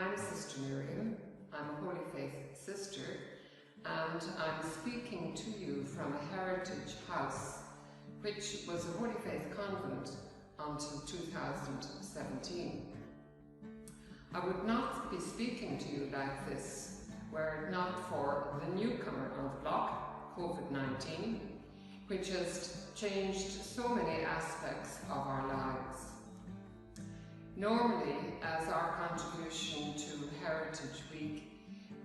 I'm Sister Miriam. I'm a Holy Faith sister, and I'm speaking to you from a heritage house which was a Holy Faith convent until 2017. I would not be speaking to you like this were it not for the newcomer on the block, COVID-19, which has changed so many aspects of our lives. Normally, as our contribution to Heritage Week,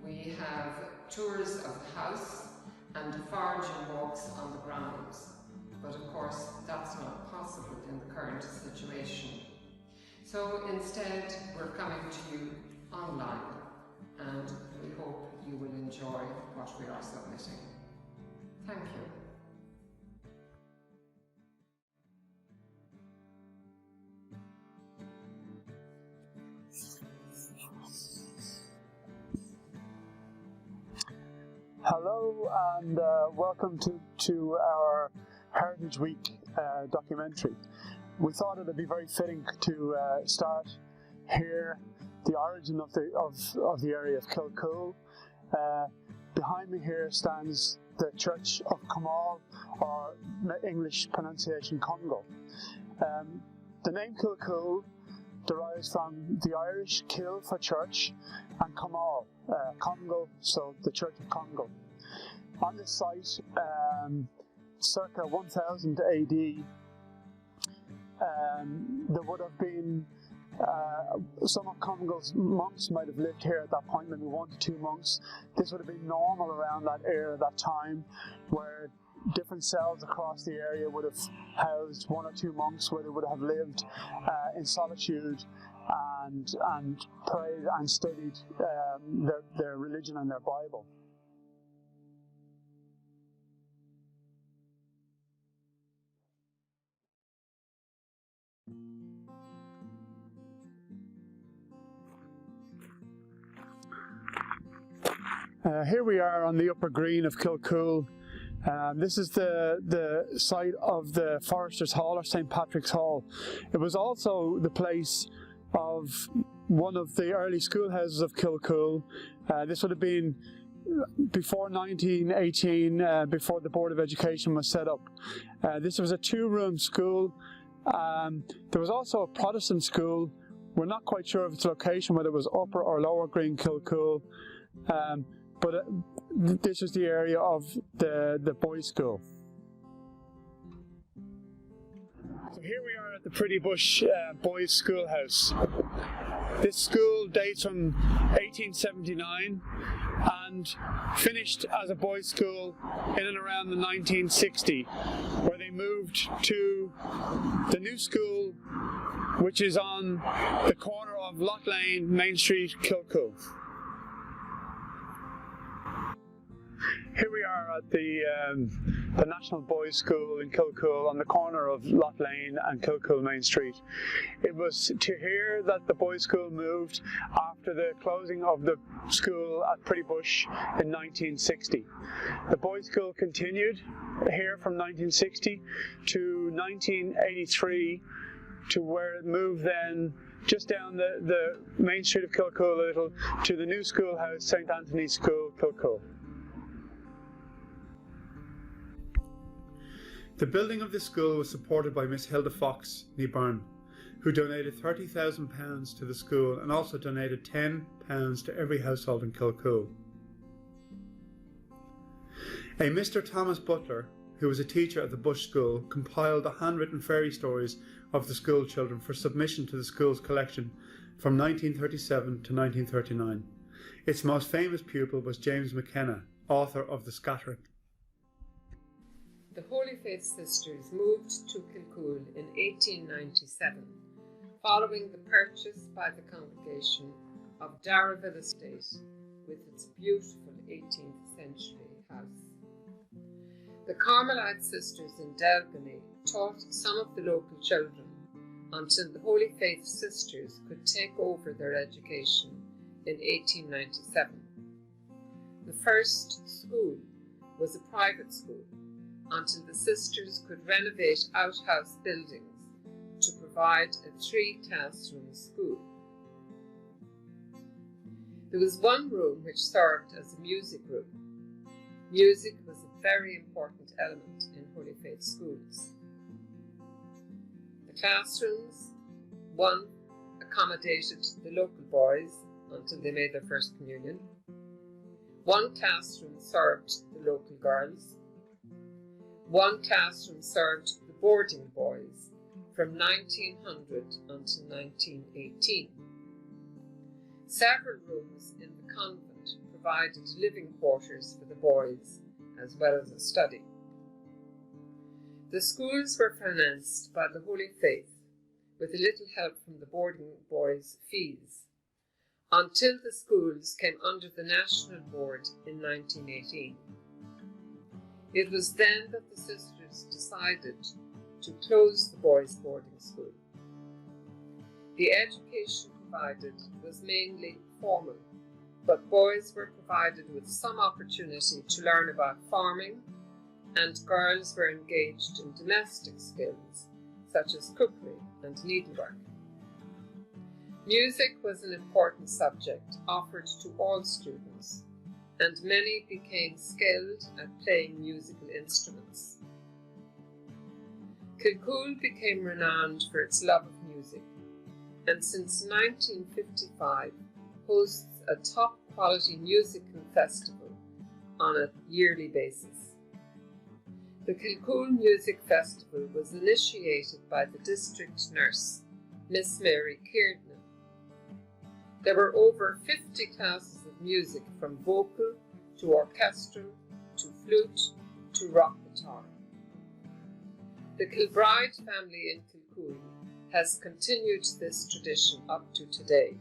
we have tours of the house and foraging walks on the grounds. But of course, that's not possible in the current situation. So instead, we're coming to you online, and we hope you will enjoy what we are submitting. Thank you. Hello and welcome to our Heritage Week documentary. We thought it would be very fitting to start here, the origin of the area of Kilcoole. Behind me here stands the Church of Colaiste, or English pronunciation Congo. The name Kilcoole derives from the Irish Kil for church and Colaiste, Congo, so the Church of Congo. On this site, circa 1000 AD, there would have been some of Congo's monks might have lived here at that point, maybe 1 to 2 monks. This would have been normal around that era, that time, where different cells across the area would have housed 1 or 2 monks, where they would have lived in solitude and prayed and studied their religion and their Bible. Here we are on the upper green of Kilcoole. This is the site of the Foresters' Hall, or St. Patrick's Hall. It was also the place of one of the early schoolhouses of Kilcoole. This would have been before 1918, before the Board of Education was set up. This was a 2-room school. There was also a Protestant school. We're not quite sure of its location, whether it was Upper or Lower Green Kilcoole. But this is the area of the boys' school. So here we are at the Pretty Bush Boys' Schoolhouse. This school dates from 1879 and finished as a boys' school in and around the 1960, where they moved to the new school, which is on the corner of Loch Lane, Main Street, Kilcoole. Here we are at the National Boys' School in Kilcoole, on the corner of Loch Lane and Kilcoole Main Street. It was to here that the boys' school moved after the closing of the school at Pretty Bush in 1960. The boys' school continued here from 1960 to 1983, to where it moved then just down the main street of Kilcoole a little to the new schoolhouse, St. Anthony's School, Kilcoole. The building of this school was supported by Miss Hilda Fox, née Byrne, who donated £30,000 to the school and also donated £10 to every household in Kilcoole. A Mr. Thomas Butler, who was a teacher at the Bush School, compiled the handwritten fairy stories of the school children for submission to the school's collection from 1937 to 1939. Its most famous pupil was James McKenna, author of The Scattering. The Holy Faith Sisters moved to Kilcoole in 1897, following the purchase by the congregation of Darraghville estate with its beautiful 18th century house. The Carmelite sisters in Darraghville taught some of the local children until the Holy Faith Sisters could take over their education in 1897. The first school was a private school until the sisters could renovate outhouse buildings to provide a 3-classroom school. There was one room which served as a music room. Music was a very important element in Holy Faith schools. The classrooms, one accommodated the local boys until they made their first communion. One classroom served the local girls. One classroom served the boarding boys from 1900 until 1918. Several rooms in the convent provided living quarters for the boys as well as a study. The schools were financed by the Holy Faith with a little help from the boarding boys' fees, until the schools came under the National Board in 1918. It was then that the sisters decided to close the boys' boarding school. The education provided was mainly formal, but boys were provided with some opportunity to learn about farming, and girls were engaged in domestic skills such as cookery and needlework. Music was an important subject offered to all students, and many became skilled at playing musical instruments. Kilcoole became renowned for its love of music, and since 1955 hosts a top-quality musical festival on a yearly basis. The Kilcoole Music Festival was initiated by the district nurse, Miss Mary Kiernan. There were over 50 classes of music from vocal to orchestral to flute to rock guitar. The Kilbride family in Kilcoole has continued this tradition up to today,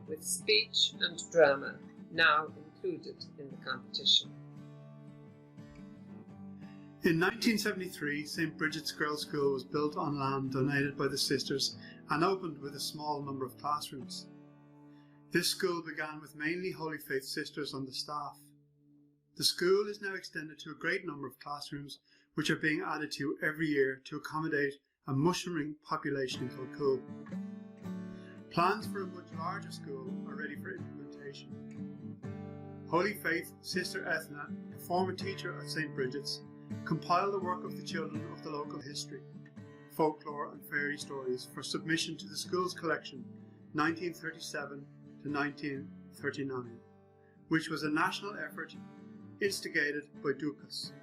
with speech and drama now included in the competition. In 1973, St. Brigid's Girls' School was built on land donated by the sisters and opened with a small number of classrooms. This school began with mainly Holy Faith sisters on the staff. The school is now extended to a great number of classrooms, which are being added to every year to accommodate a mushrooming population in Kilcoole. Plans for a much larger school are ready for implementation. Holy Faith Sister Ethna, a former teacher at St. Bridget's, compiled the work of the children of the local history, folklore and fairy stories for submission to the school's collection 1937 to 1939, which was a national effort instigated by Dukas.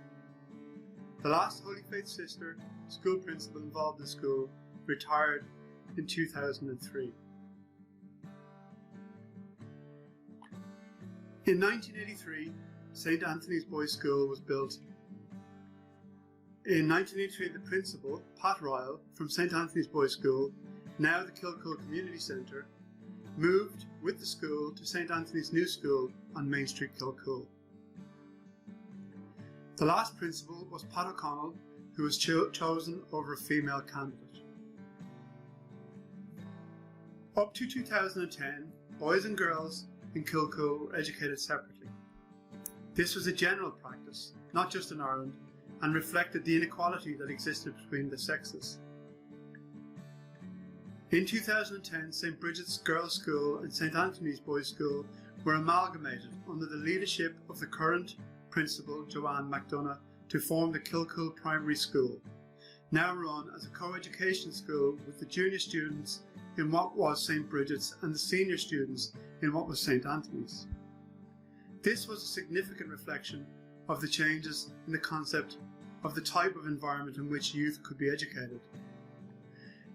The last Holy Faith sister, school principal involved in the school, retired in 2003. In 1983, St. Anthony's Boys' School was built. In 1983, the principal, Pat Ryle, from St. Anthony's Boys' School, now the Kilcoole Community Centre, moved with the school to St. Anthony's New School on Main Street, Kilcoole. The last principal was Pat O'Connell, who was chosen over a female candidate. Up to 2010, boys and girls in Kilcoole were educated separately. This was a general practice, not just in Ireland, and reflected the inequality that existed between the sexes. In 2010, St. Brigid's Girls' School and St. Anthony's Boys' School were amalgamated under the leadership of the current principal, Joanne McDonough, to form the Kilcoole Primary School, now run as a co-education school with the junior students in what was St. Bridget's and the senior students in what was St. Anthony's. This was a significant reflection of the changes in the concept of the type of environment in which youth could be educated.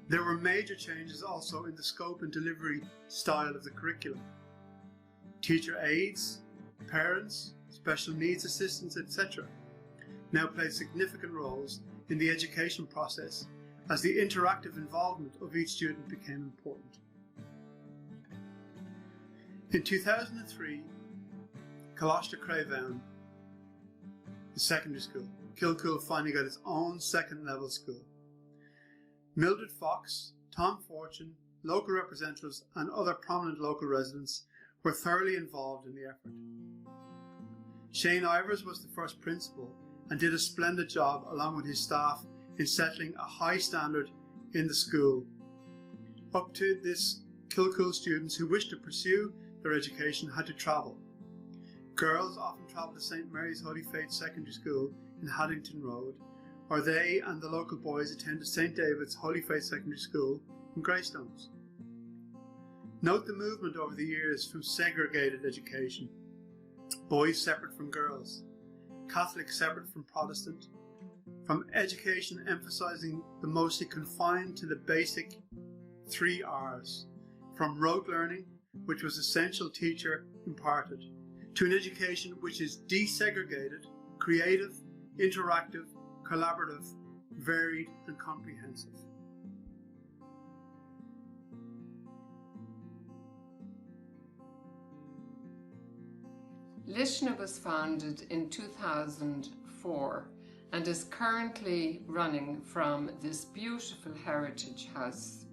There were major changes also in the scope and delivery style of the curriculum. Teacher aides, parents, special needs assistants, etc. now played significant roles in the education process as the interactive involvement of each student became important. In 2003, Colaiste Craobh, the secondary school, Kilcoole finally got its own second level school. Mildred Fox, Tom Fortune, local representatives and other prominent local residents were thoroughly involved in the effort. Shane Ivers was the first principal and did a splendid job along with his staff in settling a high standard in the school. Up to this, Kilcoole students who wished to pursue their education had to travel. Girls often travelled to St Mary's Holy Faith Secondary School in Haddington Road, or they and the local boys attended St David's Holy Faith Secondary School in Greystones. Note the movement over the years from segregated education, boys separate from girls, Catholic separate from Protestant, from education emphasising the mostly confined to the basic 3 R's, from rote learning, which was essential teacher imparted, to an education which is desegregated, creative, interactive, collaborative, varied and comprehensive. Luisne was founded in 2004 and is currently running from this beautiful heritage house.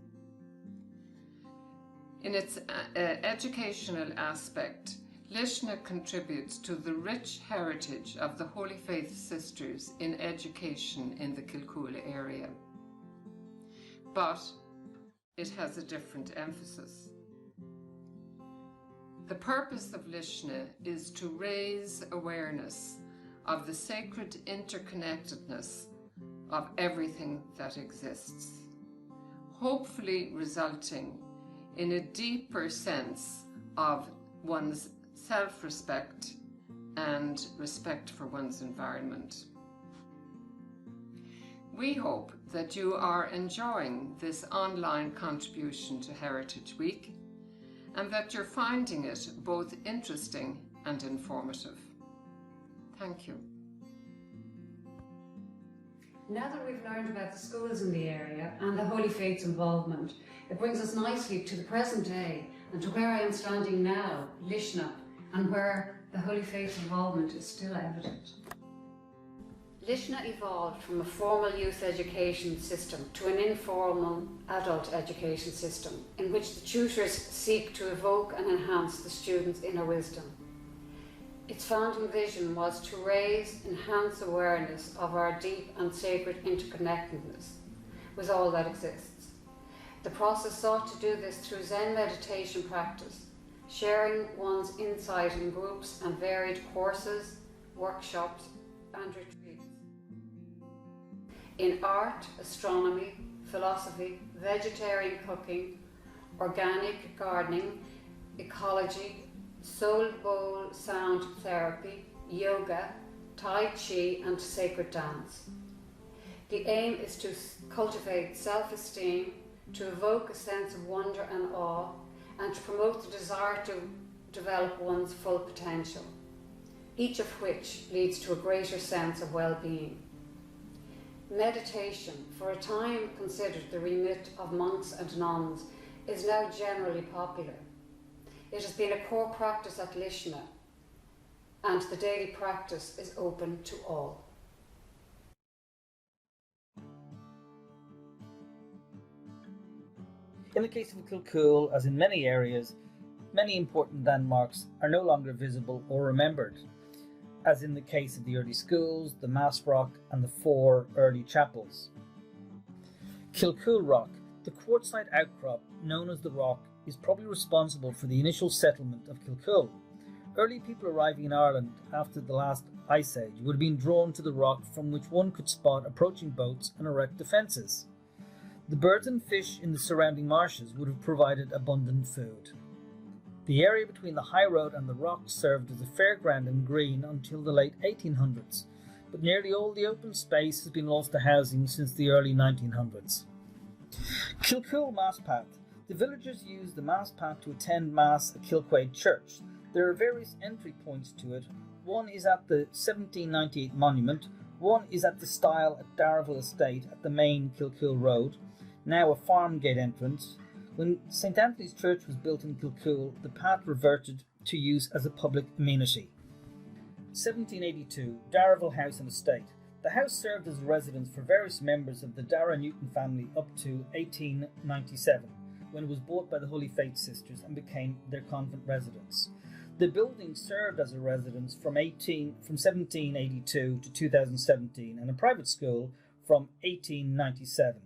In its educational aspect, Luisne contributes to the rich heritage of the Holy Faith Sisters in education in the Kilcoole area. But it has a different emphasis. The purpose of Luisne is to raise awareness of the sacred interconnectedness of everything that exists, hopefully resulting in a deeper sense of one's self-respect and respect for one's environment. We hope that you are enjoying this online contribution to Heritage Week and that you're finding it both interesting and informative. Thank you. Now that we've learned about the schools in the area and the Holy Faith's involvement, it brings us nicely to the present day and to where I am standing now, Luisne, and where the Holy Faith's involvement is still evident. Luisne evolved from a formal youth education system to an informal adult education system in which the tutors seek to evoke and enhance the students' inner wisdom. Its founding vision was to raise, enhance awareness of our deep and sacred interconnectedness with all that exists. The process sought to do this through Zen meditation practice, sharing one's insight in groups and varied courses, workshops and retreats. In art, astronomy, philosophy, vegetarian cooking, organic gardening, ecology, soul bowl sound therapy, yoga, tai chi and sacred dance. The aim is to cultivate self-esteem, to evoke a sense of wonder and awe, and to promote the desire to develop one's full potential, each of which leads to a greater sense of well-being. Meditation, for a time considered the remit of monks and nuns, is now generally popular. It has been a core practice at Luisne, and the daily practice is open to all. In the case of Kilcoole, as in many areas, many important landmarks are no longer visible or remembered, as in the case of the early schools, the Mass Rock and the 4 early chapels. Kilcoole Rock, the quartzite outcrop known as the Rock, is probably responsible for the initial settlement of Kilcoole. Early people arriving in Ireland after the last ice age would have been drawn to the rock from which one could spot approaching boats and erect defences. The birds and fish in the surrounding marshes would have provided abundant food. The area between the high road and the rock served as a fairground and green until the late 1800s, but nearly all the open space has been lost to housing since the early 1900s. Kilcoole Mass Path. The villagers use the Mass Path to attend Mass at Kilcoole Church. There are various entry points to it. One is at the 1798 monument, one is at the stile at Darraghville Estate at the main Kilcoole Road, now a farm gate entrance. When St Anthony's Church was built in Kilcoole, the path reverted to use as a public amenity. 1782, Darraghville House and Estate. The house served as a residence for various members of the Darragh Newton family up to 1897, when it was bought by the Holy Faith Sisters and became their convent residence. The building served as a residence from 1782 to 2017 and a private school from 1897.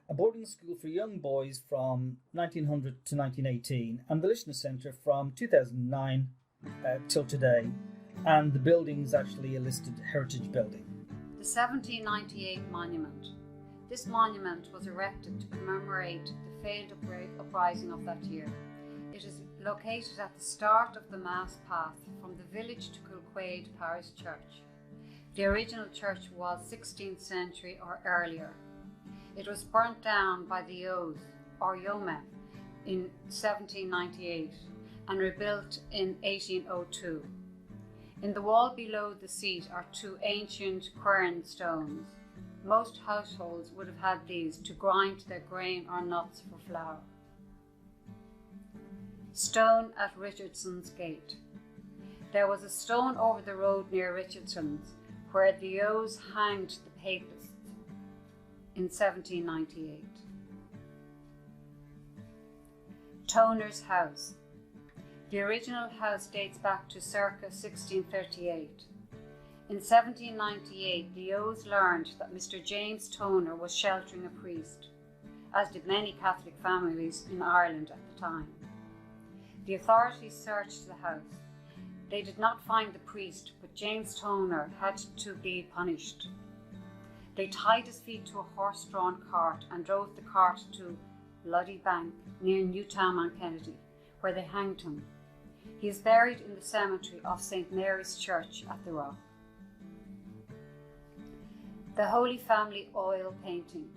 a boarding school for young boys from 1900 to 1918, and the Luisne Centre from 2009 till today, and the building is actually a listed heritage building. The 1798 monument. This monument was erected to commemorate the failed uprising of that year. It is located at the start of the Mass path from the village to Kilcoole Parish Church. The original church was 16th century or earlier. It was burnt down by the Oghs, or Yome, in 1798 and rebuilt in 1802. In the wall below the seat are two ancient quern stones. Most households would have had these to grind their grain or nuts for flour. Stone at Richardson's gate. There was a stone over the road near Richardson's where the Oghs hanged the papists in 1798. Toner's house. The original house dates back to circa 1638. In 1798, the Oghs learned that Mr. James Toner was sheltering a priest, as did many Catholic families in Ireland at the time. The authorities searched the house. They did not find the priest, but James Toner had to be punished. They tied his feet to a horse-drawn cart and drove the cart to Luddy Bank near Newtown on Kennedy, where they hanged him. He is buried in the cemetery of St. Mary's Church at the Rock. The Holy Family oil painting.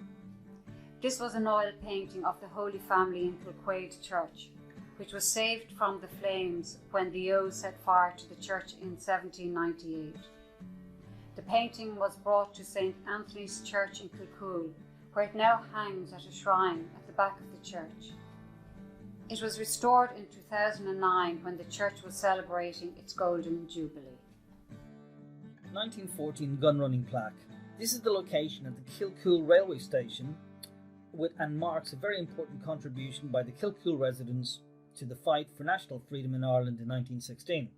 This was an oil painting of the Holy Family in Kilcoole Church, which was saved from the flames when the Oghs set fire to the church in 1798. The painting was brought to St. Anthony's Church in Kilcoole, where it now hangs at a shrine at the back of the church. It was restored in 2009 when the church was celebrating its Golden Jubilee. 1914 Gun Running Plaque. This is the location at the Kilcoole railway station and marks a very important contribution by the Kilcoole residents to the fight for national freedom in Ireland in 1916.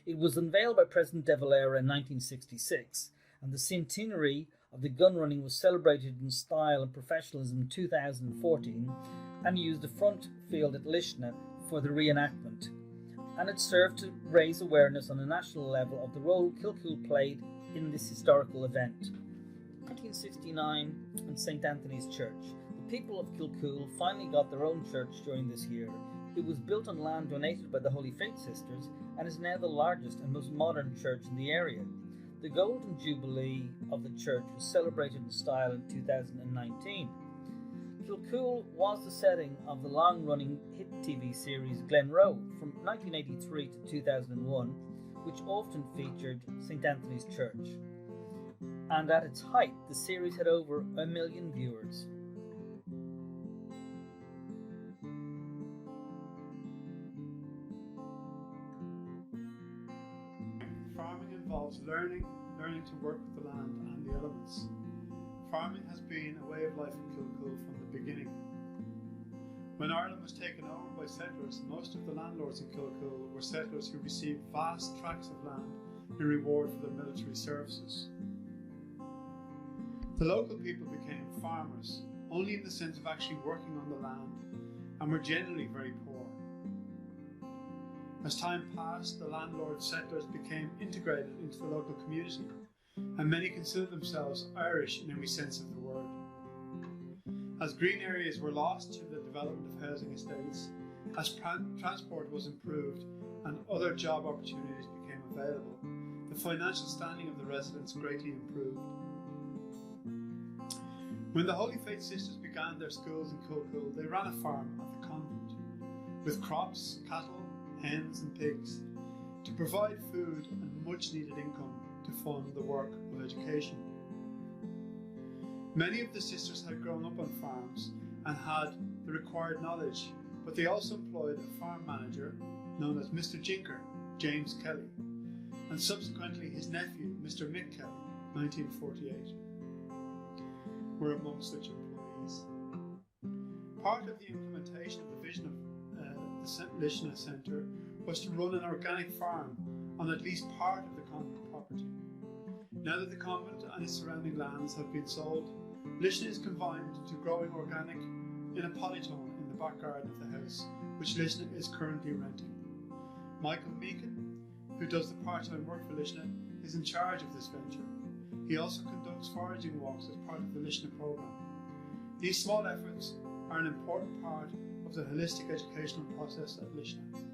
It was unveiled by President De Valera in 1966, and the centenary of the gun running was celebrated in style and professionalism in 2014 and used the front field at Luisne for the reenactment. And it served to raise awareness on a national level of the role Kilcoole played in this historical event. 1969 and St. Anthony's Church. The people of Kilcoole finally got their own church during this year. It was built on land donated by the Holy Faith Sisters and is now the largest and most modern church in the area. The Golden Jubilee of the church was celebrated in style in 2019. Kilcoole was the setting of the long-running hit TV series Glenroe from 1983 to 2001, which often featured St. Anthony's Church. And at its height, the series had over 1 million viewers. Farming involves learning to work with the land and the elements. Farming has been a way of life in Kilcoole from the beginning. When Ireland was taken over by settlers, most of the landlords in Kilcoole were settlers who received vast tracts of land in reward for their military services. The local people became farmers, only in the sense of actually working on the land, and were generally very poor. As time passed, the landlord-settlers became integrated into the local community, and many considered themselves Irish in every sense of the word. As green areas were lost to the development of housing estates, as transport was improved and other job opportunities became available, the financial standing of the residents greatly improved. When the Holy Faith Sisters began their schools in Kilcoole, they ran a farm at the convent, with crops, cattle, hens and pigs, to provide food and much needed income to fund the work of education. Many of the sisters had grown up on farms and had the required knowledge, but they also employed a farm manager known as Mr. Jinker, James Kelly, and subsequently his nephew, Mr. Mick Kelly, 1948, were among such employees. Part of the implementation of the vision of the Luisne Centre was to run an organic farm on at least part of the convent property. Now that the convent and its surrounding lands have been sold, Luisne is confined to growing organic in a polytunnel in the back garden of the house, which Luisne is currently renting. Michael Meakin, who does the part-time work for Luisne, is in charge of this venture. He also conducts foraging walks as part of the Luisne programme. These small efforts are an important part of the holistic educational process at Luisne.